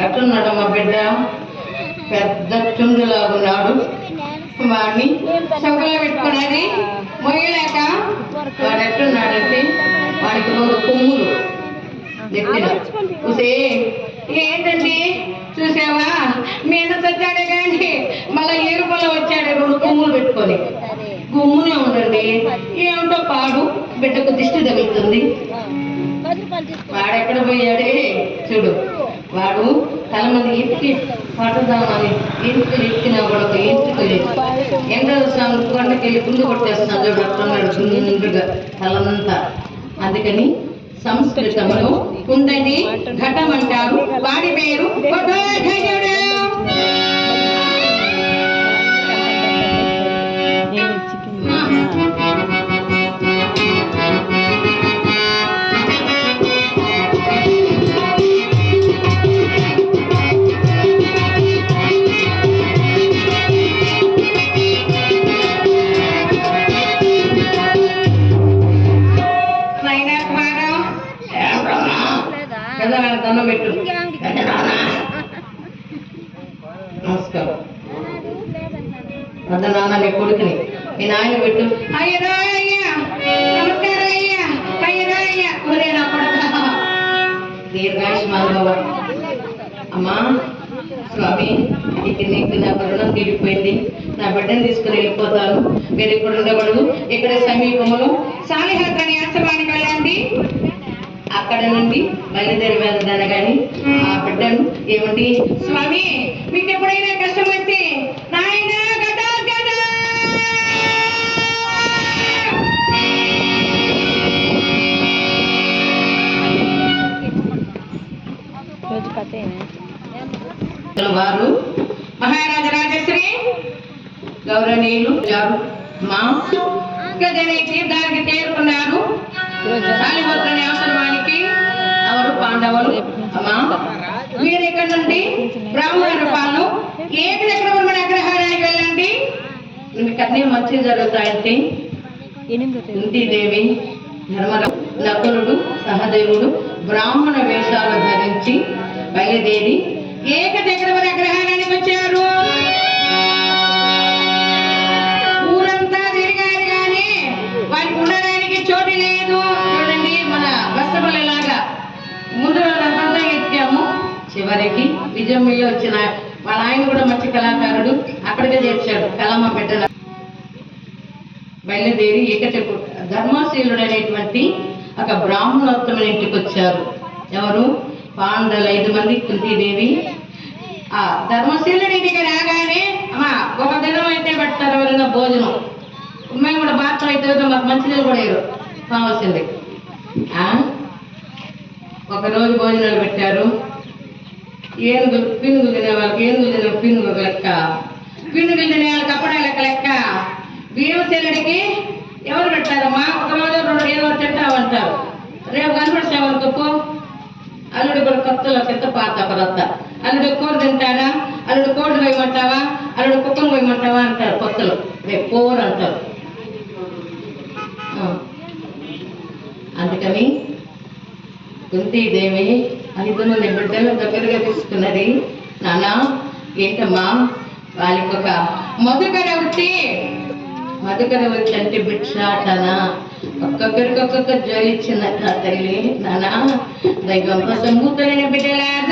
ఎట్టున్నాడు మా బిడ్డ? పెద్ద చుండులాగున్నాడు. వాడిని చొక్కలో పెట్టుకున్నది మొయ్యలేక వాడు ఎట్టున్నాడంటే వాడికి 2 కొమ్ములు నెత్తిన. చూసే ఏంటండి చూసావా, మీద వచ్చాడే కానీ మళ్ళీ ఎరుపలో వచ్చాడు 2 కొమ్ములు పెట్టుకొని. గుమ్మునే ఉండండి, ఏమిటో పాడు బిడ్డకు దిష్టి తగులుతుంది. వాడెక్కడ పోయాడే చూడు, వాడు తల మంది ఇంటికి పట్టుదామని ఇంటికి ఎక్కినా కూడా ఒక ఇంటికి ఎండ కొండకెళ్ళి గుండు కొట్టేస్తున్నాడు చూడు, అట్టున్నాడు గుండుగా తలంతా. అందుకని సంస్కృతంలో కుండని ఘటం అంటారు. వాడి పేరు ఘటోత్కచుడు. దండం పెట్టు. నమస్కారం. అన్న నాన్న నీ కొడుకుని మీ నాయన పెట్టు. అయ్యరా అయ్యా, నమస్కారం అయ్యా, అయ్యరా అయ్యా. ఒరే నా కొడుక, దీర్ఘాయుష్మాన్ బాబా. అమ్మా స్వామి, నీకు నా రుణం తీరిపోయింది. నా బిడ్డను తీసుకుని వెళ్ళిపోతాను. మీరు ఇక్కడ ఉండకూడదు. ఇక్కడ సమీపంలో సాలిహత్ అనే ఆశ్రమానికి వెళ్ళండి. అక్కడ నుండి బయలుదేరి వెళ్తాను. కానీ ఆ బిడ్డను ఏమండి స్వామి, మీకు ఎప్పుడైనా కష్టం వస్తే నాయన వారు మహారాజా రాజశ్రీ గౌరవనీయులు మా గజని తీర్థానికి చేరుకున్నారు. సాలిహోత్రని ఆశ్రమానికి ఎవరు పాండవులు. అమ్మా మీరు ఇక్కడ నుండి బ్రాహ్మణ పాలన ఏకచక్రవర్మణ అగ్రహారానికి వెళ్ళండి. మీకు అన్నీ మంచి జరుగుతాయంటే కుంతీదేవి, ధర్మరాజు, నకులుడు, సహదేవుడు బ్రాహ్మణ వేషాలు ధరించి బయలుదేరి ఏకచక్రవర్తి అగ్రహారానికి వచ్చారు. ఊరంతా తిరిగారు కానీ వారికి ఉండడానికి చోటు లేదు. చూడండి, మన బస్సులాగా ముందు రోజంతా ఎక్కాము. చివరికి విజయమిల్లో వచ్చిన వాళ్ళ ఆయన కూడా మంచి కళాకారుడు, అక్కడికే చేర్చాడు కళమ్మ బిడ్డల. బయలుదేరి ఏకచక్ర ధర్మశీలుడు అనేటువంటి ఒక బ్రాహ్మణోత్తముని ఇంటికి వచ్చారు. ఎవరు? పాండవులు 5 మంది, కుంతీదేవి. ఆ ధర్మశీలుడి ఇంటికి రాగానే అమ్మా ఒక దినం అయితే పెడతారు ఎవరైనా భోజనం. మేము కూడా బాత్రూమ్ అయితే మాకు మంచినీళ్ళు కూడా వేరు కావాల్సింది. ఒకరోజు భోజనాలు పెట్టారు. ఏనుగులు పినుగులు తినే వాళ్ళకి ఏనుగులు తినే పినుగు లెక్క, పినుగులు తినే వాళ్ళకి అప్పుడే లెక్క. భీమసేనుడికి ఎవరు పెట్టారమ్మా? ఒకరోజు 2 ఏదో తింటామంటారు. రేపు కనపడిసామనుకో పో. అల్లుడు కూడా కొత్తలో చెత్త పాత కొత్త. అల్లుడు కూర తింటారా? అల్లుడు కోడి పోయమంటావా? అల్లుడు కుక్కను పోయమంటావా అంటారు కొత్తలు. రేపు పోరు అంటారు. అందుకని కుంతీదేవి 5 మంది బిడ్డలు దగ్గరగా తీసుకున్నది. నాన్న ఏంటమ్మా? వాళ్ళకి ఒక మధుకర వృత్తి అంటే భిక్షాటన. ఒక్కొక్కరికి ఒక్కొక్క జోలిచ్చిందట తల్లి. నాన్న దైవం సంబూతులైన బిడ్డలారా,